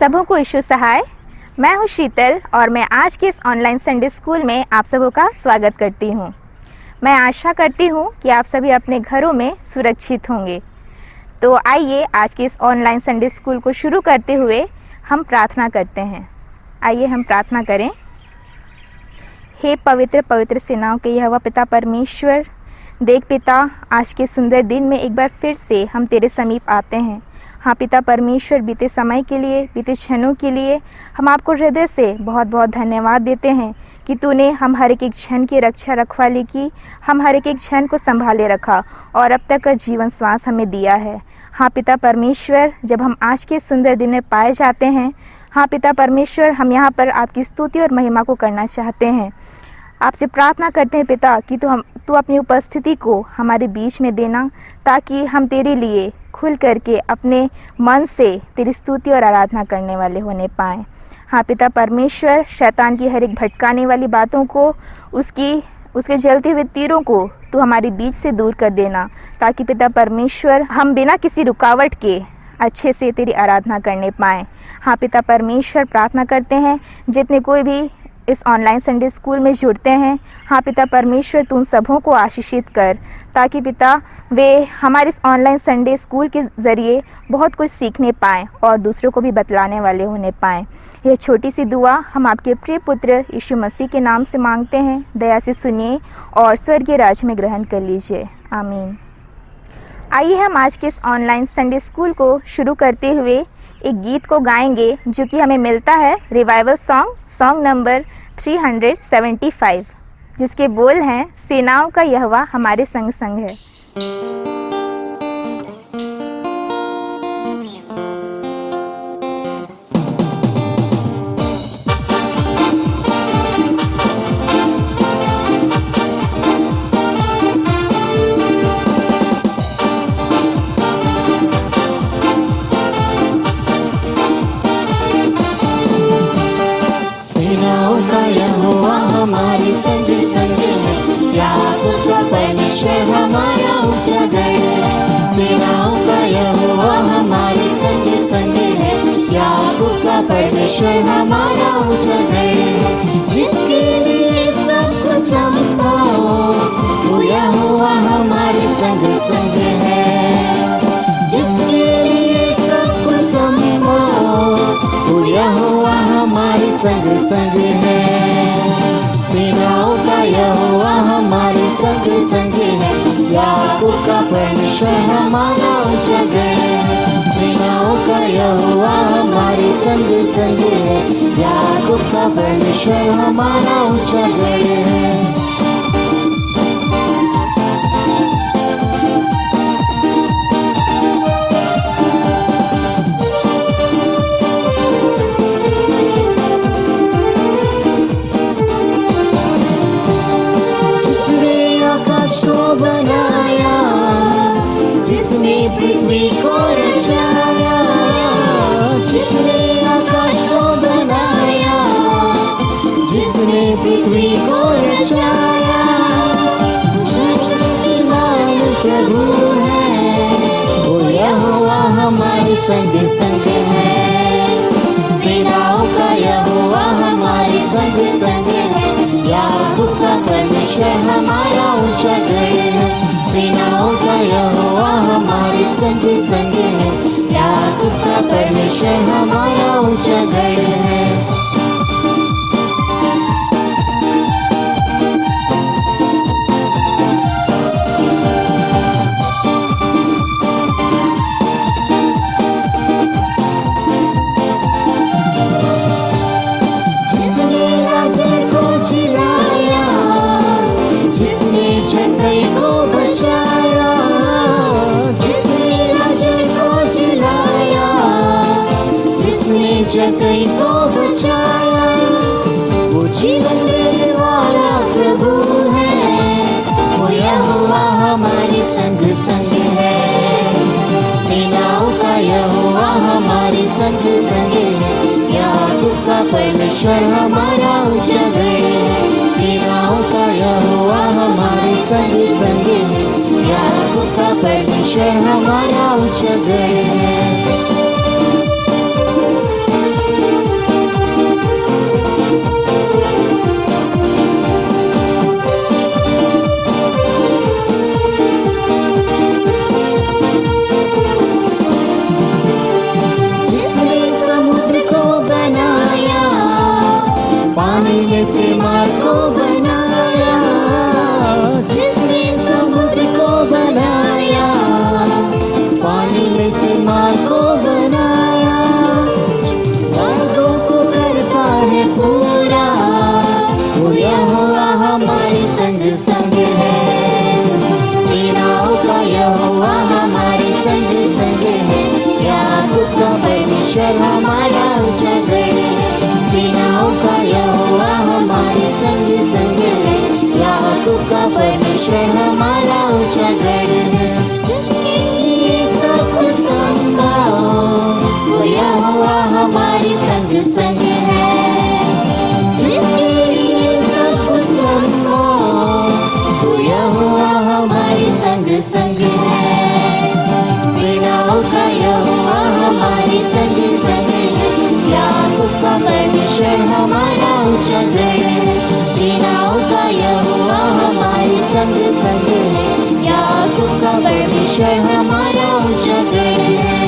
सबों को यीशु सहाय। मैं हूं शीतल और मैं आज के इस ऑनलाइन संडे स्कूल में आप सबों का स्वागत करती हूं। मैं आशा करती हूं कि आप सभी अपने घरों में सुरक्षित होंगे। तो आइए आज के इस ऑनलाइन संडे स्कूल को शुरू करते हुए हम प्रार्थना करते हैं। आइए हम प्रार्थना करें। हे पवित्र पवित्र सेनाओं के यहोवा पिता परमेश्वर, देख पिता, आज के सुंदर दिन में एक बार फिर से हम तेरे समीप आते हैं। हाँ पिता परमेश्वर, बीते समय के लिए, बीते क्षणों के लिए हम आपको हृदय से बहुत बहुत धन्यवाद देते हैं कि तूने हम हर एक क्षण की रक्षा रखवाली की, हम हर एक क्षण को संभाले रखा और अब तक का जीवन श्वास हमें दिया है। हाँ पिता परमेश्वर, जब हम आज के सुंदर दिन में पाए जाते हैं, हाँ पिता परमेश्वर, हम यहाँ पर आपकी स्तुति और महिमा को करना चाहते हैं। आपसे प्रार्थना करते हैं पिता कि तू अपनी उपस्थिति को हमारे बीच में देना, ताकि हम तेरे लिए खुल करके अपने मन से तेरी स्तुति और आराधना करने वाले होने पाएँ। हाँ पिता परमेश्वर, शैतान की हर एक भटकाने वाली बातों को, उसके जलते हुए तीरों को तू हमारे बीच से दूर कर देना, ताकि पिता परमेश्वर हम बिना किसी रुकावट के अच्छे से तेरी आराधना करने पाएँ। हाँ पिता परमेश्वर, प्रार्थना करते हैं जितने कोई भी इस ऑनलाइन संडे स्कूल में जुड़ते हैं, हाँ पिता परमेश्वर, तू उन सबों को आशीषित कर, ताकि पिता वे हमारे इस ऑनलाइन संडे स्कूल के ज़रिए बहुत कुछ सीखने पाएँ और दूसरों को भी बतलाने वाले होने पाएँ। यह छोटी सी दुआ हम आपके प्रिय पुत्र यीशु मसीह के नाम से मांगते हैं। दया से सुनिए और स्वर्गीय राज्य में ग्रहण कर लीजिए। आमीन। आइए हम आज के इस ऑनलाइन संडे स्कूल को शुरू करते हुए एक गीत को गाएंगे जो कि हमें मिलता है रिवाइवल सॉन्ग नंबर 375, जिसके बोल हैं, सेनाओं का यहोवा हमारे संग संग है। हमारे संग संग है, याकूब का परमेश्वर हमारा ऊंचा गढ़ है। सेनाओं का यहोवा हमारे संग संग है, याकूब का परमेश्वर हमारा ऊंचा गढ़ है। जिसके लिए सब कुछ संभव, वो यहोवा हमारे संग संग है। जिसके लिए सब कुछ संभव, वो यहोवा हमारे संग संग है। सेनाओं का यहोवा हमारे संग संग है, याकूब का परमेश्वर हमारा ऊंचा गढ़ है। सेनाओं का यहोवा हमारे संग संग है, याकूब का परमेश्वर हमारा ऊंचा गढ़ है। बनाया, जिसने पृथ्वी को रचाया, जिसने आकाश को बनाया, जिसने पृथ्वी को रचाया, शक्तिमान प्रभु है, वो यहोवा हमारे संग संग है। सेनाओं का यहोवा हमारे संग संग है, याकूब का परमेश्वर हमारा ऊंचा गढ़ है। सेनाओं का यहोवा हमारे संग संग है, याकूब का परमेश्वर हमारा ऊंचा गढ़ है। जगई को बचाया, जिसने राजर को जिलाया, जिसने जगई को बचाया, वो जीवन देने वाला प्रभु है, वो यहोवा हमारे संग संग है। सेनाओं का यहोवा हमारे संग संग है, याकूब का परमेश्वर हमारा ऊंचा गढ़ है। सेनाओं का यहोवा हमारे संग संग है, याकूब का परमेश्वर हमारा ऊंचा गढ़ है। संग है। सेनाओं का यहोवा हमारे संग संग है। याकूब का परमेश्वर हमारा ऊंचा गढ़ है। सेनाओं का यहोवा हमारे संग संग है। याकूब का परमेश्वर हमारा ऊंचा गढ़ है।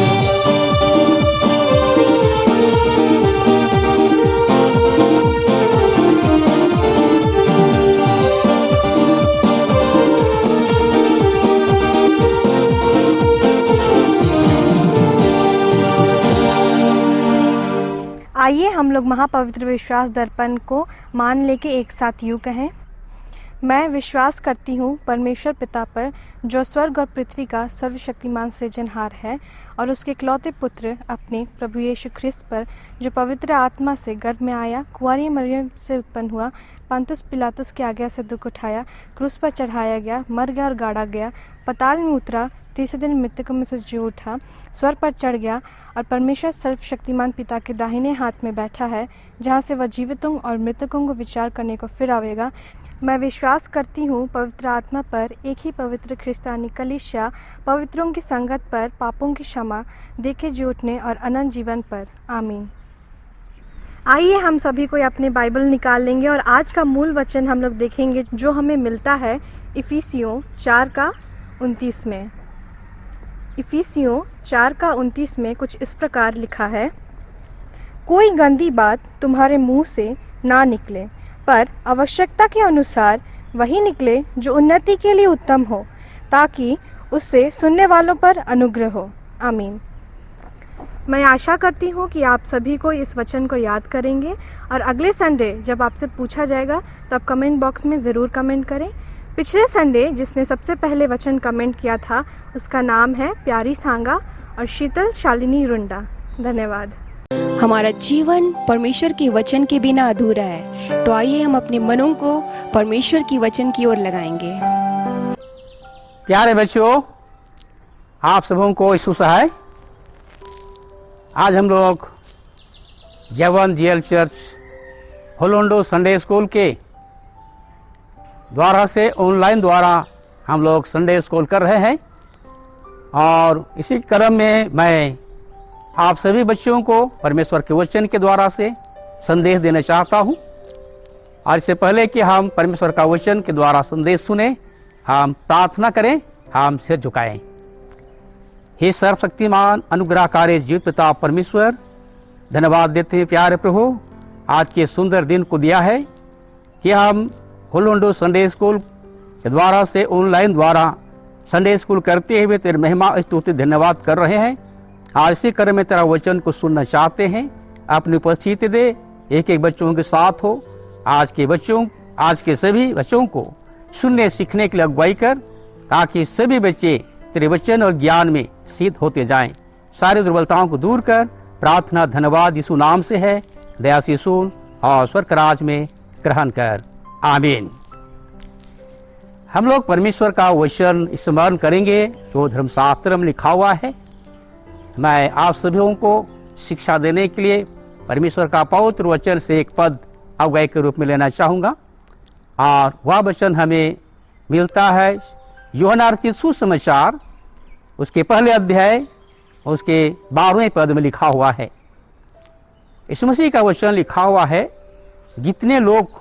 आइए हम लोग महापवित्र विश्वास दर्पण को मान लेके एक साथ यूँ कहें। मैं विश्वास करती हूँ परमेश्वर पिता पर, जो स्वर्ग और पृथ्वी का सर्वशक्तिमान सृजनहार है, और उसके इकलौते पुत्र अपने प्रभु यीशु ख्रिस्त पर, जो पवित्र आत्मा से गर्भ में आया, कुंवारी मरियम से उत्पन्न हुआ, पंतुस पिलातुस के आज्ञा से दुख उठाया, क्रूस पर चढ़ाया गया, मर गया और गाड़ा गया, पाताल में उतरा, तीसरे दिन मृतकों में से जी उठा, स्वर्ग पर चढ़ गया और परमेश्वर सर्वशक्तिमान पिता के दाहिने हाथ में बैठा है, जहाँ से वह जीवितों और मृतकों को विचार करने को फिर आवेगा। मैं विश्वास करती हूँ पवित्र आत्मा पर, एक ही पवित्र ख्रिस्तानी कलीसिया, पवित्रों की संगत पर, पापों की क्षमा, देखे जी उठने और अनंत जीवन पर। आमीन। आइए हम सभी कोई अपने बाइबल निकाल लेंगे और आज का मूल वचन हम लोग देखेंगे, जो हमें मिलता है इफिसियों 4:29 में। इफिसियों 4:29 में कुछ इस प्रकार लिखा है, कोई गंदी बात तुम्हारे मुंह से ना निकले, पर आवश्यकता के अनुसार वही निकले जो उन्नति के लिए उत्तम हो, ताकि उससे सुनने वालों पर अनुग्रह हो। आमीन। मैं आशा करती हूँ कि आप सभी को इस वचन को याद करेंगे और अगले संडे जब आपसे पूछा जाएगा तब कमेंट बॉक्स में ज़रूर कमेंट करें। पिछले संडे जिसने सबसे पहले वचन कमेंट किया था उसका नाम है प्यारी सांगा और शीतल शालिनी रुंडा। धन्यवाद। हमारा जीवन परमेश्वर के वचन के बिना अधूरा है, तो आइए हम अपने मनों को परमेश्वर की वचन की ओर लगाएंगे। प्यारे बच्चों, आप सबों को यीशु सहाय। आज हम लोग जवन जीएल चर्च होलोंडो संडे स्कूल के द्वारा से ऑनलाइन द्वारा हम लोग संडे स्कूल कर रहे हैं, और इसी क्रम में मैं आप सभी बच्चों को परमेश्वर के वचन के द्वारा से संदेश देना चाहता हूं। और इससे पहले कि हम परमेश्वर का वचन के द्वारा संदेश सुने, हम प्रार्थना करें, हम सिर झुकाएं। हे सर्वशक्तिमान अनुग्रहकारी जीवित पिता परमेश्वर, धन्यवाद देते हैं प्यारे प्रभु, आज के सुंदर दिन को दिया है कि हम होलोंडो संडे स्कूल के द्वारा से ऑनलाइन द्वारा संडे स्कूल करते हुए तेरे महिमा स्तुति धन्यवाद कर रहे हैं। आज इसी क्रम में तेरा वचन को सुनना चाहते हैं। अपनी उपस्थिति दे, एक एक बच्चों के साथ हो। आज के सभी बच्चों को सुनने सीखने के लिए अगुवाई कर, ताकि सभी बच्चे तेरे वचन और ज्ञान में सिद्ध होते जाएं। सारी दुर्बलताओं को दूर कर। प्रार्थना धन्यवाद यीशु नाम से है, दया से सुन और स्वर्ग राज में ग्रहण कर। आमीन। हम लोग परमेश्वर का वचन स्मरण करेंगे जो धर्मशास्त्र में लिखा हुआ है। मैं आप सभी को शिक्षा देने के लिए परमेश्वर का पवित्र वचन से एक पद अगुवाई के रूप में लेना चाहूँगा, और वह वचन हमें मिलता है यूहन्ना रचित सुसमाचार उसके पहले अध्याय उसके 12वें पद में लिखा हुआ है। यीशु मसीह का वचन लिखा हुआ है, जितने लोग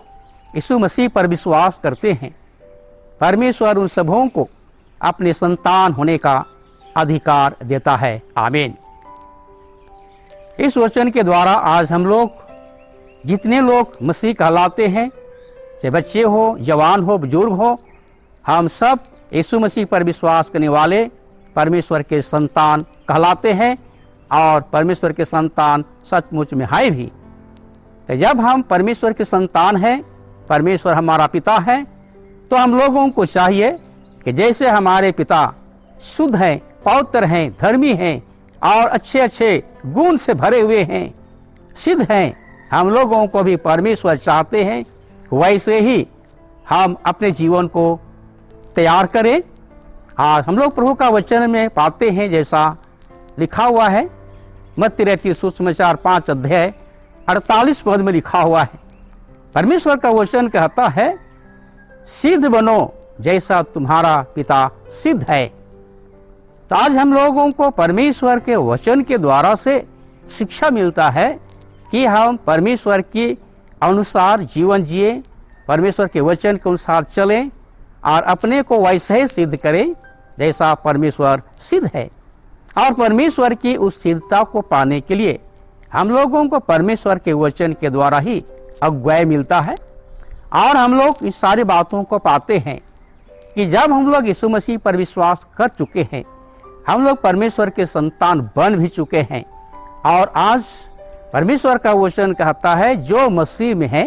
यीशु मसीह पर विश्वास करते हैं, परमेश्वर उन सबों को अपने संतान होने का अधिकार देता है। आमीन। इस वचन के द्वारा आज हम लोग जितने लोग मसीह कहलाते हैं, चाहे बच्चे हो, जवान हो, बुजुर्ग हो, हम सब यीशु मसीह पर विश्वास करने वाले परमेश्वर के संतान कहलाते हैं, और परमेश्वर के संतान सचमुच में है भी। तो जब हम परमेश्वर के संतान हैं, परमेश्वर हमारा पिता है, तो हम लोगों को चाहिए कि जैसे हमारे पिता शुद्ध हैं, पवित्र हैं, धर्मी हैं और अच्छे अच्छे गुण से भरे हुए हैं, सिद्ध हैं, हम लोगों को भी परमेश्वर चाहते हैं वैसे ही हम अपने जीवन को तैयार करें। और हम लोग प्रभु का वचन में पाते हैं, जैसा लिखा हुआ है मत्ती रचित सुसमाचार 5 अध्याय 48 पद में लिखा हुआ है। परमेश्वर का वचन कहता है, सिद्ध बनो, जैसा तुम्हारा पिता सिद्ध है। तो आज हम लोगों को परमेश्वर के वचन के द्वारा से शिक्षा मिलता है कि हम परमेश्वर के अनुसार जीवन जिए, परमेश्वर के वचन के अनुसार चलें और अपने को वैसे ही सिद्ध करें जैसा परमेश्वर सिद्ध है। और परमेश्वर की उस सिद्धता को पाने के लिए हम लोगों को परमेश्वर के वचन के द्वारा ही अगुवाई मिलता है। और हम लोग इस सारी बातों को पाते हैं कि जब हम लोग यीशु मसीह पर विश्वास कर चुके हैं, हम लोग परमेश्वर के संतान बन भी चुके हैं। और आज परमेश्वर का वचन कहता है जो मसीह में है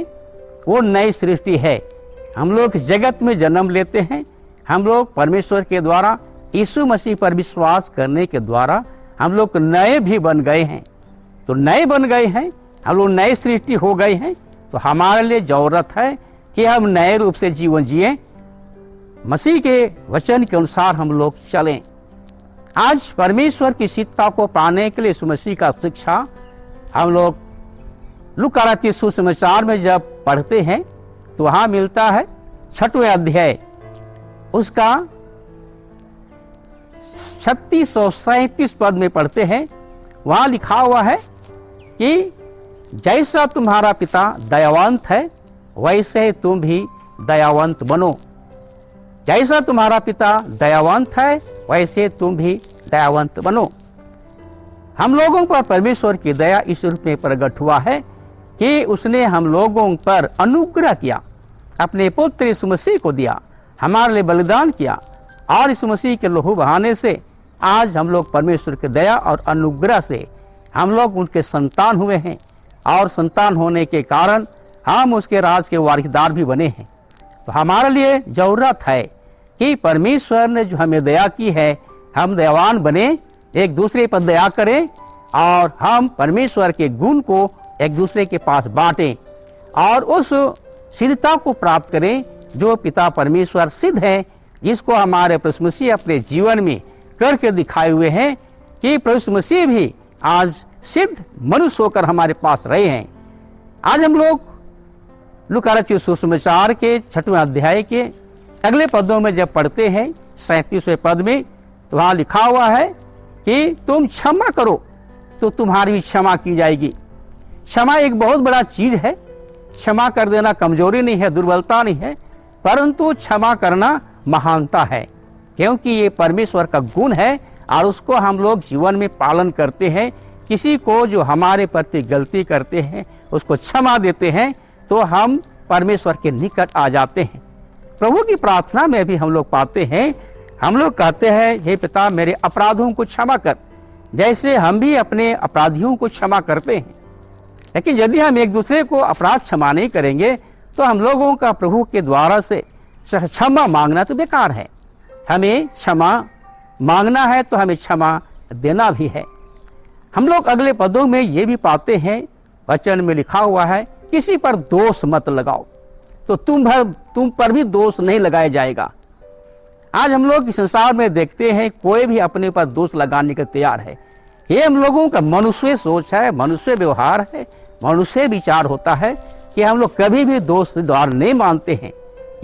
वो नई सृष्टि है। हम लोग जगत में जन्म लेते हैं, हम लोग परमेश्वर के द्वारा यीशु मसीह पर विश्वास करने के द्वारा हम लोग नए भी बन गए हैं। तो नए बन गए हैं, हम लोग नई सृष्टि हो गए हैं। तो हमारे लिए जरूरत है कि हम नए रूप से जीवन जिए, मसीह के वचन के अनुसार हम लोग चलें। आज परमेश्वर की सिद्धता को पाने के लिए यीशु मसीह का शिक्षा हम लोग लूका रचित सुसमाचार में जब पढ़ते हैं तो वहां मिलता है 6वें अध्याय उसका 36 और 37 पद में पढ़ते हैं। वहां लिखा हुआ है कि जैसा तुम्हारा पिता दयावंत है वैसे तुम भी दयावंत बनो। जैसा तुम्हारा पिता दयावंत है वैसे तुम भी दयावंत बनो। हम लोगों पर परमेश्वर की दया इस रूप में प्रकट हुआ है कि उसने हम लोगों पर अनुग्रह किया, अपने पुत्र यीशु मसीह को दिया, हमारे लिए बलिदान किया। और यीशु मसीह के लहू बहाने से आज हम लोग परमेश्वर की दया और अनुग्रह से हम लोग उनके संतान हुए हैं। और संतान होने के कारण हम उसके राज के वारिसदार भी बने हैं। तो हमारे लिए जरूरत है कि परमेश्वर ने जो हमें दया की है हम दयावान बने, एक दूसरे पर दया करें और हम परमेश्वर के गुण को एक दूसरे के पास बांटें और उस सिद्धता को प्राप्त करें जो पिता परमेश्वर सिद्ध है, जिसको हमारे प्रभु मसीह अपने जीवन में करके दिखाए हुए हैं कि प्रभु मसीह भी आज सिद्ध मनुष्य होकर हमारे पास रहे हैं। आज हम लोग लूका रचित सुसमाचार के 6वें अध्याय के अगले पदों में जब पढ़ते हैं 37वें पद में, तो वहां लिखा हुआ है कि तुम क्षमा करो तो तुम्हारी भी क्षमा की जाएगी। क्षमा एक बहुत बड़ा चीज है। क्षमा कर देना कमजोरी नहीं है, दुर्बलता नहीं है, परंतु क्षमा करना महानता है, क्योंकि ये परमेश्वर का गुण है और उसको हम लोग जीवन में पालन करते हैं। किसी को जो हमारे प्रति गलती करते हैं उसको क्षमा देते हैं तो हम परमेश्वर के निकट आ जाते हैं। प्रभु की प्रार्थना में भी हम लोग पाते हैं, हम लोग कहते हैं हे पिता मेरे अपराधों को क्षमा कर, जैसे हम भी अपने अपराधियों को क्षमा करते हैं। लेकिन यदि हम एक दूसरे को अपराध क्षमा नहीं करेंगे तो हम लोगों का प्रभु के द्वारा से क्षमा मांगना तो बेकार है। हमें क्षमा मांगना है तो हमें क्षमा देना भी है। हम लोग अगले पदों में ये भी पाते हैं, वचन में लिखा हुआ है किसी पर दोष मत लगाओ तो तुम पर भी दोष नहीं लगाया जाएगा। आज हम लोग इस संसार में देखते हैं कोई भी अपने पर दोष लगाने के तैयार है। ये हम लोगों का मनुष्य सोच है, मनुष्य व्यवहार है, मनुष्य विचार होता है कि हम लोग कभी भी दोष द्वार नहीं मानते हैं।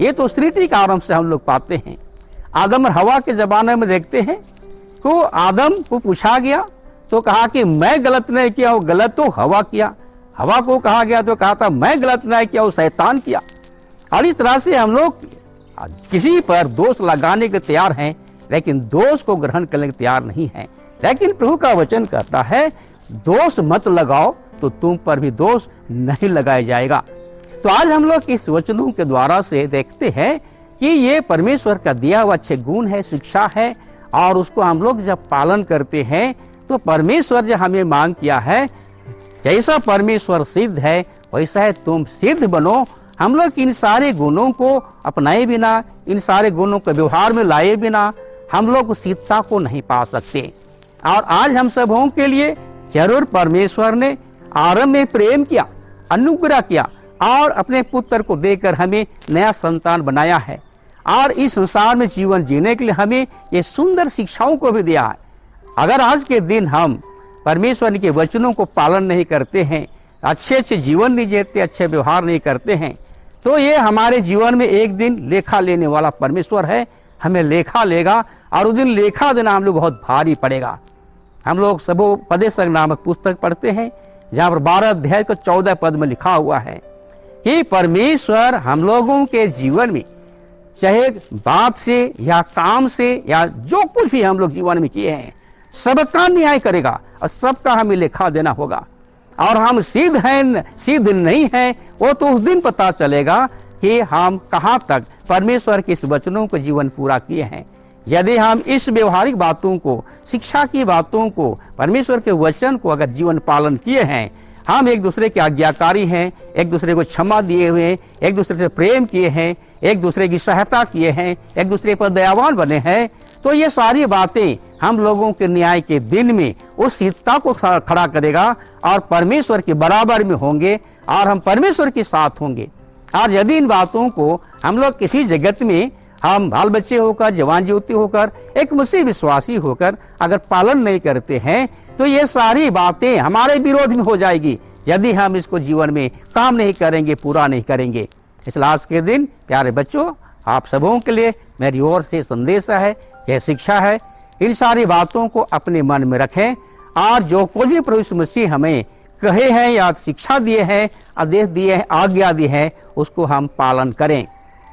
ये तो सृष्टि के आरंभ से हम लोग पाते हैं। आदम और हवा के जमाने में देखते हैं तो आदम को पूछा गया तो कहा कि मैं गलत नहीं किया, वो गलत तो हवा किया। हवा को कहा गया तो कहा था मैं गलत नहीं किया, वो शैतान किया। और इस तरह से हम लोग किसी पर दोष लगाने के तैयार हैं, लेकिन दोष को ग्रहण करने के तैयार नहीं है। लेकिन प्रभु का वचन कहता है दोष मत लगाओ तो तुम पर भी दोष नहीं लगाया जाएगा। तो आज हम लोग इस वचनों के द्वारा से देखते हैं कि ये परमेश्वर का दिया हुआ अच्छे गुण है, शिक्षा है, और उसको हम लोग जब पालन करते हैं तो परमेश्वर जो हमें मांग किया है जैसा परमेश्वर सिद्ध है वैसा है तुम सिद्ध बनो। हम लोग इन सारे गुणों को अपनाए बिना, इन सारे गुणों को व्यवहार में लाए बिना हम लोग सिद्धता को नहीं पा सकते। और आज हम सबों के लिए जरूर परमेश्वर ने आरंभ में प्रेम किया, अनुग्रह किया और अपने पुत्र को देकर हमें नया संतान बनाया है और इस संसार में जीवन जीने के लिए हमें ये सुंदर शिक्षाओं को भी दिया है। अगर आज के दिन हम परमेश्वर के वचनों को पालन नहीं करते हैं, अच्छे अच्छे जीवन नहीं जीते, अच्छे व्यवहार नहीं करते हैं, तो ये हमारे जीवन में एक दिन लेखा लेने वाला परमेश्वर है, हमें लेखा लेगा और उस दिन लेखा देना हम लोग बहुत भारी पड़ेगा। हम लोग सबोपदेशक नामक पुस्तक पढ़ते हैं, जहाँ पर 12 अध्याय को 14 पद में लिखा हुआ है कि परमेश्वर हम लोगों के जीवन में चाहे बात से या काम से या जो कुछ भी हम लोग जीवन में किए हैं सबका न्याय करेगा और सबका हमें लेखा देना होगा। और हम सिद्ध हैं सिद्ध नहीं हैं वो तो उस दिन पता चलेगा कि हम कहाँ तक परमेश्वर के इस वचनों को जीवन पूरा किए हैं। यदि हम इस व्यवहारिक बातों को, शिक्षा की बातों को, परमेश्वर के वचन को अगर जीवन पालन किए हैं, हम एक दूसरे के आज्ञाकारी हैं, एक दूसरे को क्षमा दिए हुए हैं, एक दूसरे से प्रेम किए हैं, एक दूसरे की सहायता किए हैं, एक दूसरे पर दयावान बने हैं, तो ये सारी बातें हम लोगों के न्याय के दिन में उस सिद्धता को खड़ा करेगा और परमेश्वर के बराबर में होंगे और हम परमेश्वर के साथ होंगे। और यदि इन बातों को हम लोग किसी जगत में हम बाल बच्चे होकर, जवान ज्योति होकर, एक मसीह विश्वासी होकर अगर पालन नहीं करते हैं तो ये सारी बातें हमारे विरोध में हो जाएगी यदि हम इसको जीवन में काम नहीं करेंगे, पूरा नहीं करेंगे। इसलिए आज के दिन प्यारे बच्चों, आप सबों के लिए मेरी ओर से संदेश है, यह शिक्षा है। इन सारी बातों को अपने मन में रखें और जो कुछ भी प्रभु यीशु मसीह हमें कहे हैं या शिक्षा दिए हैं, आदेश दिए हैं, आज्ञा दी है, उसको हम पालन करें।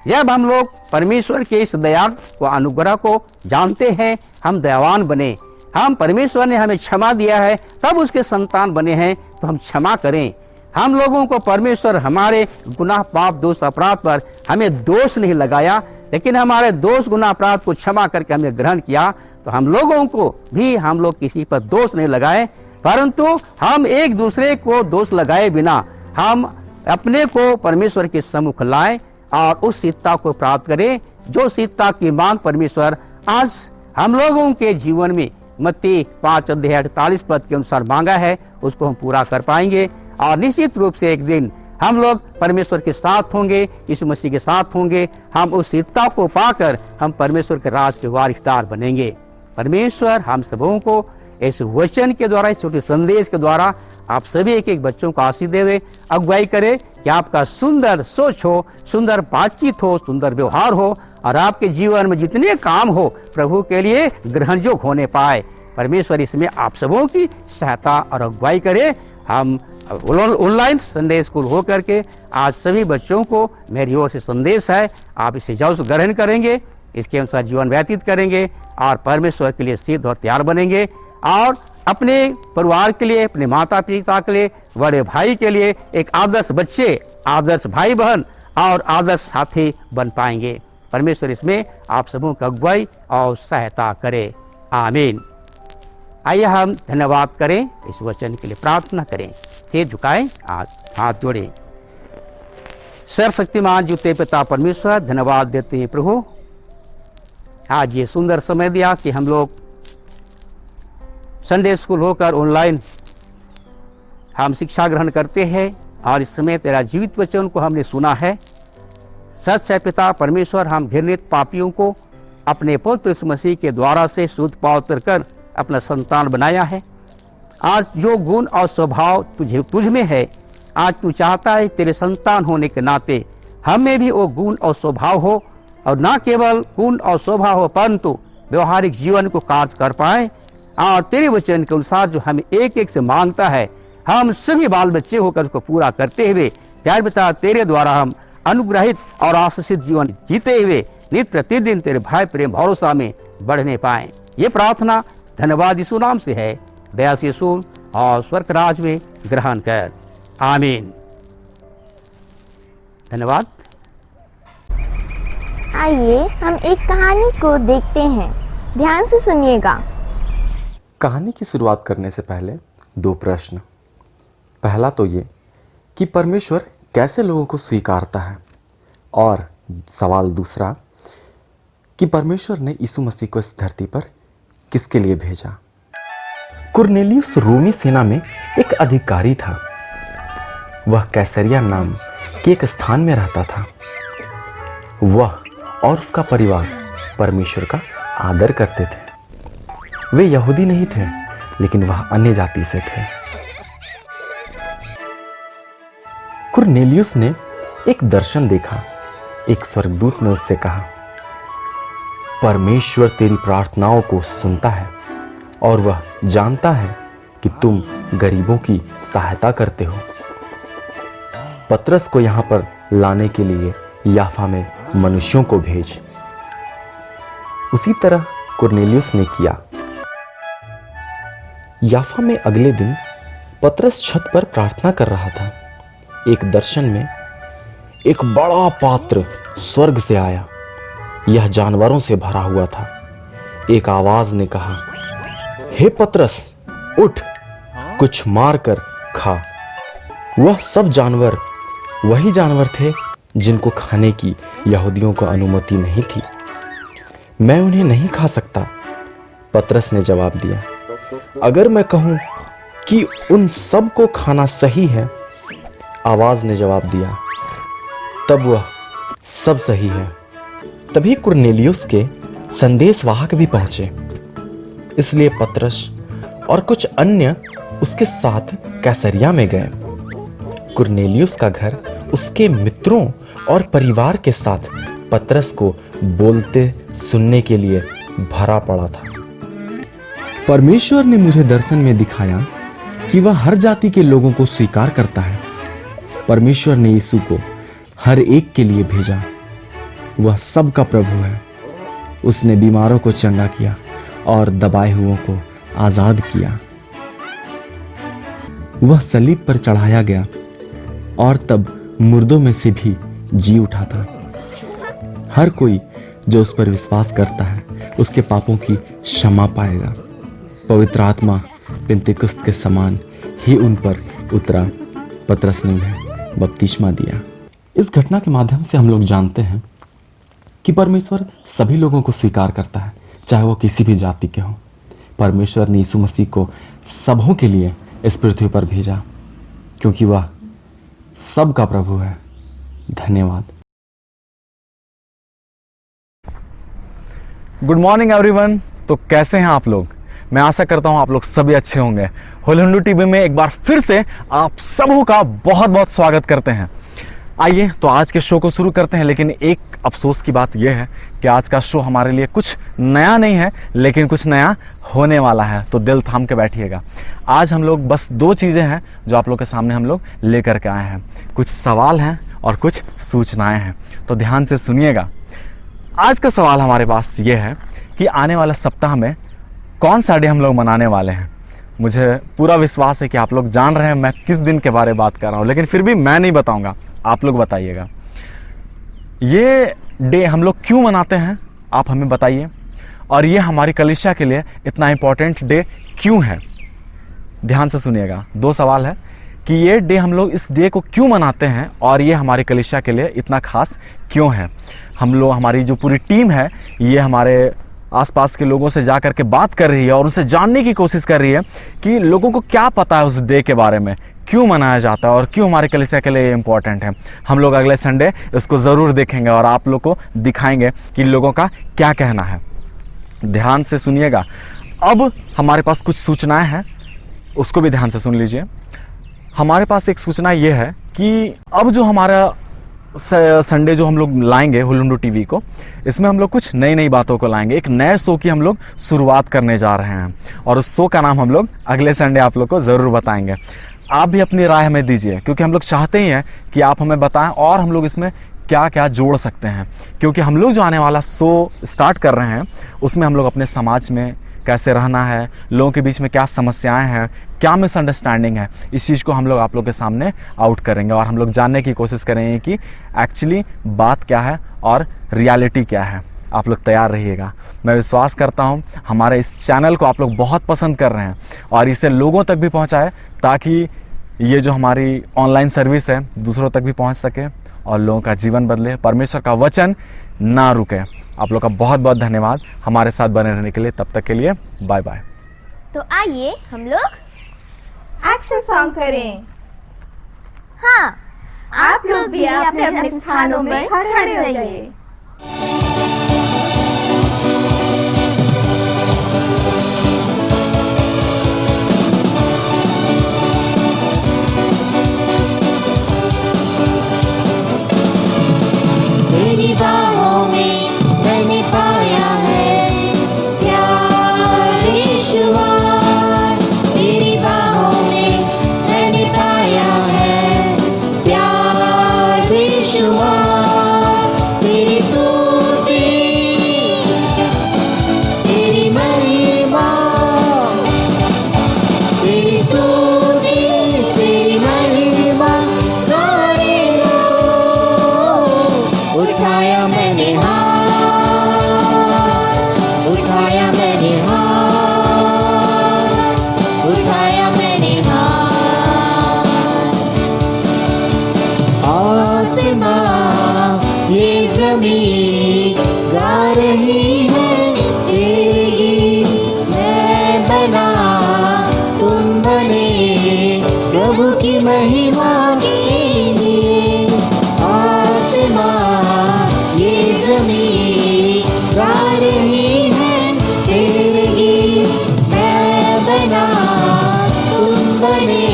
जब हम लोग परमेश्वर के इस दया व अनुग्रह को जानते हैं, हम दयावान बने, हम परमेश्वर ने हमें क्षमा दिया है तब उसके संतान बने हैं, तो हम क्षमा करें। हम लोगों को परमेश्वर हमारे गुनाह, पाप, दोष, अपराध पर हमें दोष नहीं लगाया, लेकिन हमारे दोष, गुनाह, अपराध को क्षमा करके हमें ग्रहण किया। तो हम लोगों को भी हम लोग किसी पर दोष नहीं लगाए, परंतु हम एक दूसरे को दोष लगाए बिना हम अपने को परमेश्वर के सम्मुख लाए और उस सिद्धता को प्राप्त करें जो सिद्धता की मांग परमेश्वर आज हम लोगों के जीवन में मत्ती 5 अध्याय 48 पद के अनुसार मांगा है, उसको हम पूरा कर पाएंगे। और निश्चित रूप से एक दिन हम लोग परमेश्वर के साथ होंगे, यीशु मसीह के साथ होंगे। हम उस सिद्धता को पाकर हम परमेश्वर के राज के वारिसदार बनेंगे। परमेश्वर हम सबों को इस वचन के द्वारा, इस छोटे संदेश के द्वारा आप सभी एक एक बच्चों को आशीष देवे, अगुवाई करे कि आपका सुंदर सोच हो, सुंदर बातचीत हो, सुंदर व्यवहार हो और आपके जीवन में जितने काम हो प्रभु के लिए ग्रहण योग्य होने पाए। परमेश्वर इसमें आप सबों की सहायता और अगुवाई करे। हम ऑनलाइन संडे स्कूल हो करके आज सभी बच्चों को मेरी ओर से संदेश है, आप इसे जरूर से ग्रहण करेंगे, इसके अनुसार जीवन व्यतीत करेंगे और परमेश्वर के लिए सिद्ध और तैयार बनेंगे और अपने परिवार के लिए, अपने माता पिता के लिए, बड़े भाई के लिए एक आदर्श बच्चे, आदर्श भाई बहन और आदर्श साथी बन पाएंगे। परमेश्वर इसमें आप सबों की अगुवाई और सहायता करे। आमीन। आइए हम धन्यवाद करें, इस वचन के लिए प्रार्थना करें। सिर झुकाएं, आज हाथ जोड़ें। सर्वशक्तिमान जुते पिता परमेश्वर, धन्यवाद देते हैं प्रभु, आज ये सुंदर समय दिया कि हम लोग संडे स्कूल होकर ऑनलाइन हम शिक्षा ग्रहण करते हैं और इस समय तेरा जीवित वचन को हमने सुना है। सच है पिता परमेश्वर, हम घृणित पापियों को अपने पुत्र यीशु मसीह के द्वारा से शुद्ध पवित्र कर अपना संतान बनाया है। आज जो गुण और स्वभाव तुझ में है, आज तू चाहता है तेरे संतान होने के नाते हम में भी वो गुण और स्वभाव हो, और ना केवल गुण और स्वभाव हो परंतु व्यवहारिक जीवन को कार्य कर पाए। और तेरे वचन के अनुसार जो हमें एक एक से मांगता है, हम सभी बाल बच्चे होकर उसको पूरा करते हुए प्यार पिता तेरे द्वारा हम अनुग्रहित और आशीषित जीवन जीते हुए नित्य प्रतिदिन तेरे भाई प्रेम भरोसा में बढ़ने पाए। ये प्रार्थना धन्यवाद यीशु नाम से है, दया से सुन और स्वर्ग राज में ग्रहण कर। आमीन। धन्यवाद। आइए हम एक कहानी को देखते हैं, ध्यान से सुनिएगा। कहानी की शुरुआत करने से पहले 2 प्रश्न। पहला तो ये कि परमेश्वर कैसे लोगों को स्वीकारता है, और सवाल दूसरा कि परमेश्वर ने यीशु मसीह को इस धरती पर किसके लिए भेजा। कुरनेलियुस रोमी सेना में एक अधिकारी था। वह कैसरिया नाम के एक स्थान में रहता था। वह और उसका परिवार परमेश्वर का आदर करते थे। वे यहूदी नहीं थे, लेकिन वह अन्य जाति से थे। कुरनेलियुस ने एक दर्शन देखा। एक स्वर्गदूत ने उससे कहा, परमेश्वर तेरी प्रार्थनाओं को सुनता है और वह जानता है कि तुम गरीबों की सहायता करते हो। पतरस को यहां पर लाने के लिए याफा में मनुष्यों को भेज। उसी तरह कुरनेलियुस ने किया। याफा में अगले दिन पतरस छत पर प्रार्थना कर रहा था। एक दर्शन में एक बड़ा पात्र स्वर्ग से आया। यह जानवरों से भरा हुआ था। एक आवाज ने कहा, हे पतरस, उठ, कुछ मार कर खा। वह सब जानवर वही जानवर थे जिनको खाने की यहूदियों को अनुमति नहीं थी। मैं उन्हें नहीं खा सकता, पतरस ने जवाब दिया। अगर मैं कहूं कि उन सब को खाना सही है, आवाज ने जवाब दिया, तब वह सब सही है। तभी कुरनेलियुस के संदेशवाहक भी पहुंचे। इसलिए पतरस और कुछ अन्य उसके साथ कैसरिया में गए। कुरनेलियुस का घर उसके मित्रों और परिवार के साथ पतरस को बोलते सुनने के लिए भरा पड़ा था। परमेश्वर ने मुझे दर्शन में दिखाया कि वह हर जाति के लोगों को स्वीकार करता है। परमेश्वर ने यीशु को हर एक के लिए भेजा। वह सबका प्रभु है। उसने बीमारों को चंगा किया और दबाए हुओं को आजाद किया। वह सलीब पर चढ़ाया गया और तब मुर्दों में से भी जी उठा था। हर कोई जो उस पर विश्वास करता है उसके पापों की क्षमा पाएगा। पवित्र आत्मा पिन्तेकुस्त के समान ही उन पर उतरा। पतरस ने उन्हें बपतिस्मा दिया। इस घटना के माध्यम से हम लोग जानते हैं कि परमेश्वर सभी लोगों को स्वीकार करता है, चाहे वो किसी भी जाति के हों। परमेश्वर ने यीशु मसीह को सबों के लिए इस पृथ्वी पर भेजा क्योंकि वह सबका प्रभु है। धन्यवाद। Good morning everyone. तो कैसे हैं आप लोग? मैं आशा करता हूं आप लोग सभी अच्छे होंगे। होलुंडू टीवी में एक बार फिर से आप सबों का बहुत बहुत स्वागत करते हैं। आइए तो आज के शो को शुरू करते हैं। लेकिन एक अफसोस की बात यह है कि आज का शो हमारे लिए कुछ नया नहीं है, लेकिन कुछ नया होने वाला है। तो दिल थाम के बैठिएगा। आज हम लोग बस दो चीज़ें हैं जो आप लोग के सामने हम लोग लेकर के आए हैं। कुछ सवाल हैं और कुछ सूचनाएं हैं। तो ध्यान से सुनिएगा। आज का सवाल हमारे पास ये है कि आने वाला सप्ताह में कौन सा डे हम लोग मनाने वाले हैं। मुझे पूरा विश्वास है कि आप लोग जान रहे हैं मैं किस दिन के बारे में बात कर रहा हूँ, लेकिन फिर भी मैं नहीं बताऊंगा, आप लोग बताइएगा। ये डे हम लोग क्यों मनाते हैं, आप हमें बताइए। और ये हमारी कलीसिया के लिए इतना इम्पोर्टेंट डे क्यों है। ध्यान से सुनिएगा। दो सवाल है कि ये डे हम लोग इस डे को क्यों मनाते हैं और ये हमारी कलीसिया के लिए इतना खास क्यों है। हम लोग, हमारी जो पूरी टीम है, ये हमारे आसपास के लोगों से जा कर के बात कर रही है और उनसे जानने की कोशिश कर रही है कि लोगों को क्या पता है उस डे के बारे में, क्यों मनाया जाता है और क्यों हमारे कलीसिया के लिए इम्पोर्टेंट है। हम लोग अगले संडे इसको ज़रूर देखेंगे और आप लोग को दिखाएंगे कि लोगों का क्या कहना है। ध्यान से सुनिएगा। अब हमारे पास कुछ सूचनाएं हैं, उसको भी ध्यान से सुन लीजिए। हमारे पास एक सूचना ये है कि अब जो हमारा संडे जो हम लोग लाएंगे होलुंडू टीवी को, इसमें हम लोग कुछ नई नई बातों को लाएंगे। एक नए शो की हम लोग शुरुआत करने जा रहे हैं और उस शो का नाम हम लोग अगले संडे आप लोग को ज़रूर बताएंगे। आप भी अपनी राय हमें दीजिए क्योंकि हम लोग चाहते ही हैं कि आप हमें बताएं और हम लोग इसमें क्या क्या जोड़ सकते हैं। क्योंकि हम लोग जो आने वाला शो स्टार्ट कर रहे हैं उसमें हम लोग अपने समाज में कैसे रहना है, लोगों के बीच में क्या समस्याएं हैं, क्या मिसअंडरस्टैंडिंग है, इस चीज़ को हम लोग आप लोग के सामने आउट करेंगे और हम लोग जानने की कोशिश करेंगे कि एक्चुअली बात क्या है और रियलिटी क्या है। आप लोग तैयार रहिएगा। मैं विश्वास करता हूं हमारे इस चैनल को आप लोग बहुत पसंद कर रहे हैं और इसे लोगों तक भी पहुंचाए ताकि ये जो हमारी ऑनलाइन सर्विस है दूसरों तक भी पहुंच सके और लोगों का जीवन बदले, परमेश्वर का वचन ना रुके। आप लोग का बहुत बहुत धन्यवाद हमारे साथ बने रहने के लिए। तब तक के लिए बाय बाय। तो आइए हम लोग एक्शन सॉन्ग करें। हाँ आप लोग भी अपने अपने स्थानों में खड़े हो जाइए। गा रही है तेरे गीत। मैं बना तुम बने प्रभु की महिमा के लिए। आसमां ये ज़मीन गा रही है तेरे गीत। मैं बना तुम बने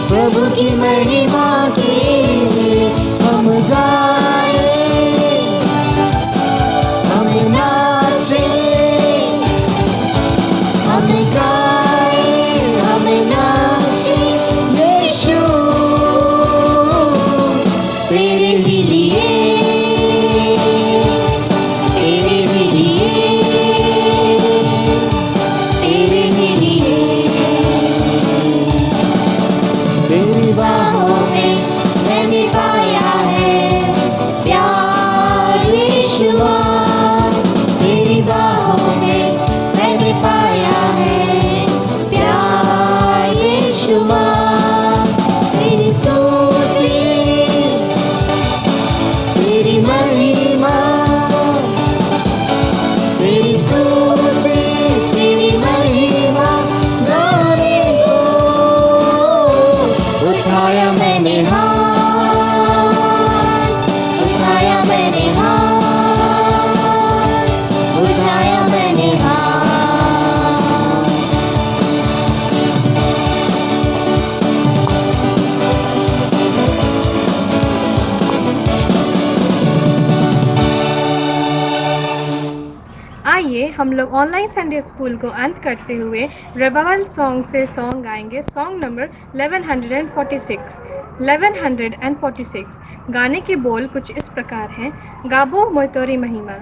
प्रभु की महिमा के लिए। हम गाए, हम नाचे, हम गाए, हम नाचे यीशु तेरे ही लिए, तेरे ही लिए, तेरे ही लिए। तेरी बाहों में मैंने पाया है प्यार यीशुआ। तेरी बाहों में मैंने पाया है प्यार यीशुआ। तेरी स्तुति, तेरी महिमा, तेरी स्तुति, तेरी महिमा गाने दो। उठाया मैंने हाथ, उठाया मैंने हाथ, उठाया मैंने हाथ। आइए हम लोग ऑनलाइन संडे स्कूल को अंत करते हुए रिवाइवल सॉन्ग से सॉन्ग गाएंगे। Song number 1146। 1146 गाने के बोल कुछ इस प्रकार हैं। गाबो मोय तोरी महिमा।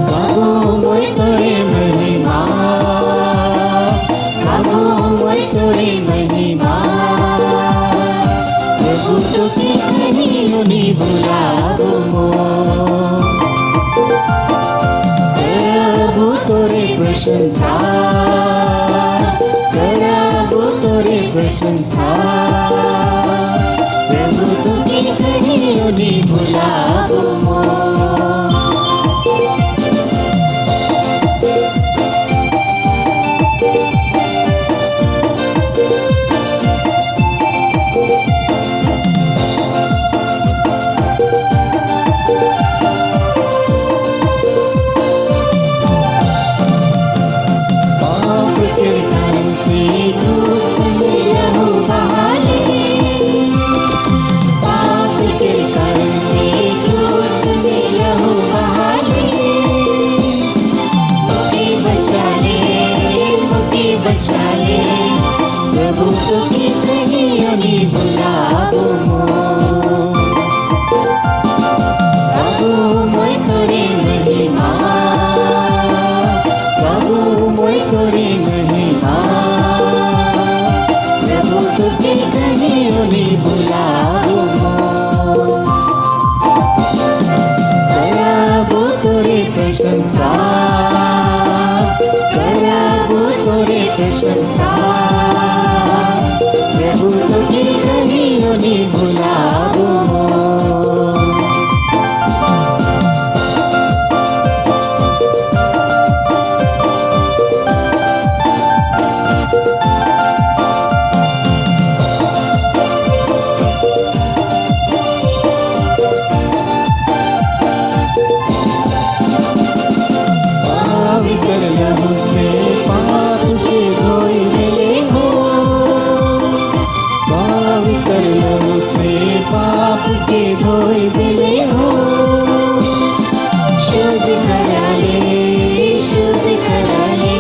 गाबो मोय तोरे महिमा, गाबो मोय तोरे महिमा। प्रभु तो कितनी मुनि बुलाबो मोर। करबो तोरे प्रशंसा, करबो तोरे प्रशंसा। प्रभु तो कितनी मुनि बुलाबो मोर। पाप के कारण से क्रूस में लहू बहाने। पाप के कारण से क्रूस में लहू बहाने। मुझे बचा ले, मुझे बचा ले। प्रभु तो कितनी अनी बुलाबो मोर। गाबो मोय तोरे महिमा, गाबो मोय तोरे महिमा। प्रभु तो कितनी अनी बुलाबो मोर। कराबो तोरे प्रशंसा, कराबो तोरे प्रशंसा। प्रभु तो कितनी अनी बुलाबो मोर। पवित्र लहू से पाप के धोए मिले हो। पवित्र लहू से पाप के धोए मिले हो। शुद्ध करा ले, शुद्ध करा ले।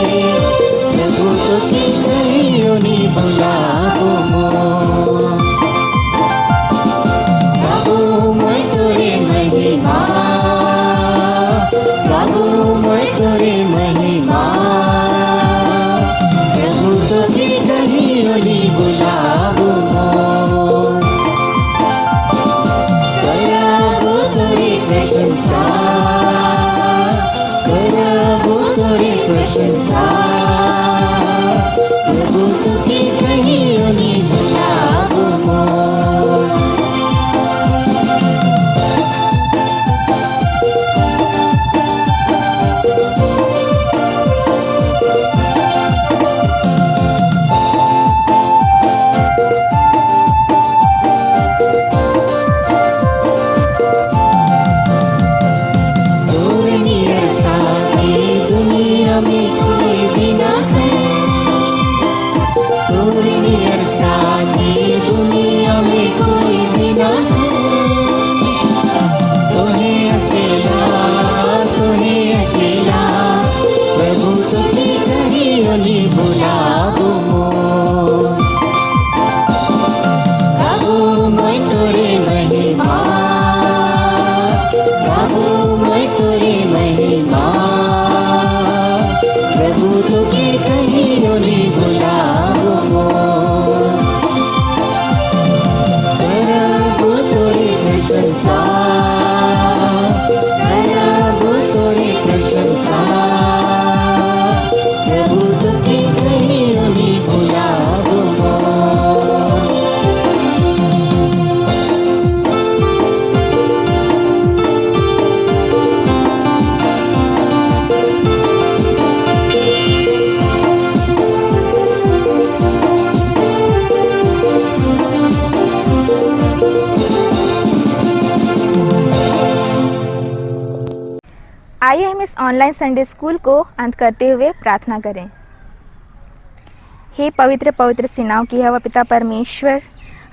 प्रभु तो कितनी अनी बुलाबो मोर। गाबो मोय तोरे महिमा, गाबो मोय तोरे महिमा। प्रशंसा प्रभु तुकी कहियो नी भुलाबो मोर आइए हम इस ऑनलाइन संडे स्कूल को अंत करते हुए प्रार्थना करें। हे पवित्र पवित्र सेनाओं की हवा पिता परमेश्वर,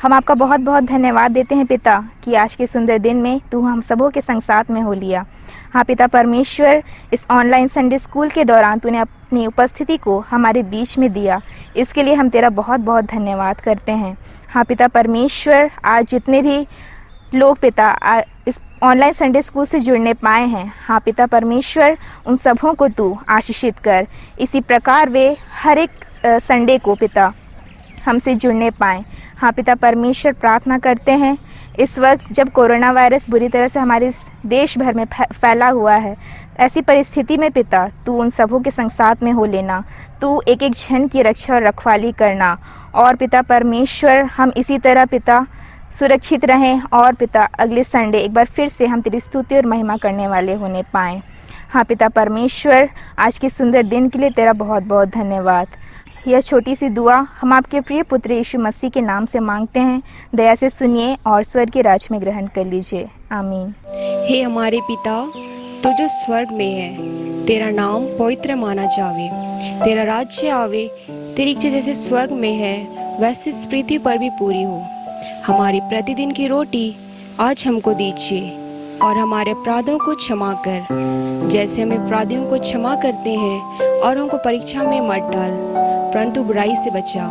हम आपका बहुत बहुत धन्यवाद देते हैं पिता कि आज के सुंदर दिन में तू हम सबों के संग साथ में हो लिया। हाँ पिता परमेश्वर, इस ऑनलाइन संडे स्कूल के दौरान तूने अपनी उपस्थिति को हमारे बीच में दिया, इसके लिए हम तेरा बहुत बहुत धन्यवाद करते हैं। हाँ पिता परमेश्वर, आज जितने भी लोग पिता इस ऑनलाइन संडे स्कूल से जुड़ने पाए हैं, हाँ पिता परमेश्वर, उन सबों को तू आशीषित कर। इसी प्रकार वे हर एक संडे को पिता हमसे जुड़ने पाएँ। हाँ पिता परमेश्वर, प्रार्थना करते हैं इस वक्त जब कोरोना वायरस बुरी तरह से हमारे इस देश भर में फैला हुआ है, ऐसी परिस्थिति में पिता तू उन सबों के संग साथ में हो लेना, तू एक एक जन की रक्षा और रखवाली करना। और पिता परमेश्वर, हम इसी तरह पिता सुरक्षित रहें और पिता अगले संडे एक बार फिर से हम तेरी स्तुति और महिमा करने वाले होने पाएँ। हाँ पिता परमेश्वर, आज के सुंदर दिन के लिए तेरा बहुत बहुत धन्यवाद। यह छोटी सी दुआ हम आपके प्रिय पुत्र यीशु मसीह के नाम से मांगते हैं। दया से सुनिए और स्वर्ग के राज्य में ग्रहण कर लीजिए। आमीन। हे हमारे पिता, तू जो स्वर्ग में है, तेरा नाम पवित्र माना जावे, तेरा राज्य आवे, तेरी इच्छा जैसे स्वर्ग में है वैसे इस पृथ्वी पर भी पूरी हो। हमारी प्रतिदिन की रोटी आज हमको दीजिए और हमारे अपराधों को क्षमा कर, जैसे हम अपराधियों को क्षमा करते हैं, और हमको परीक्षा में मत डाल परंतु बुराई से बचा,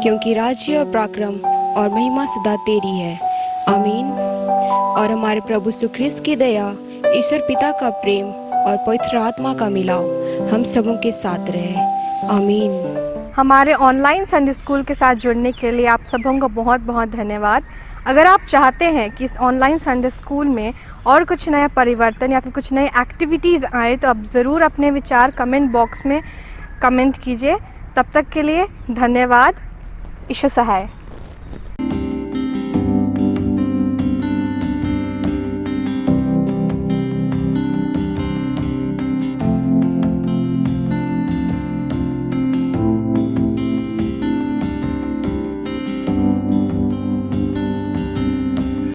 क्योंकि राज्य और पराक्रम और महिमा सदा तेरी है। आमीन। और हमारे प्रभु यीशु ख्रिस्त की दया, ईश्वर पिता का प्रेम और पवित्र आत्मा का मिलाव हम सबों के साथ रहे। आमीन। हमारे ऑनलाइन संडे स्कूल के साथ जुड़ने के लिए आप सबों को बहुत बहुत धन्यवाद। अगर आप चाहते हैं कि इस ऑनलाइन संडे स्कूल में और कुछ नया परिवर्तन या फिर कुछ नए एक्टिविटीज़ आए, तो आप ज़रूर अपने विचार कमेंट बॉक्स में कमेंट कीजिए। तब तक के लिए धन्यवाद। ईश्वर सहाय।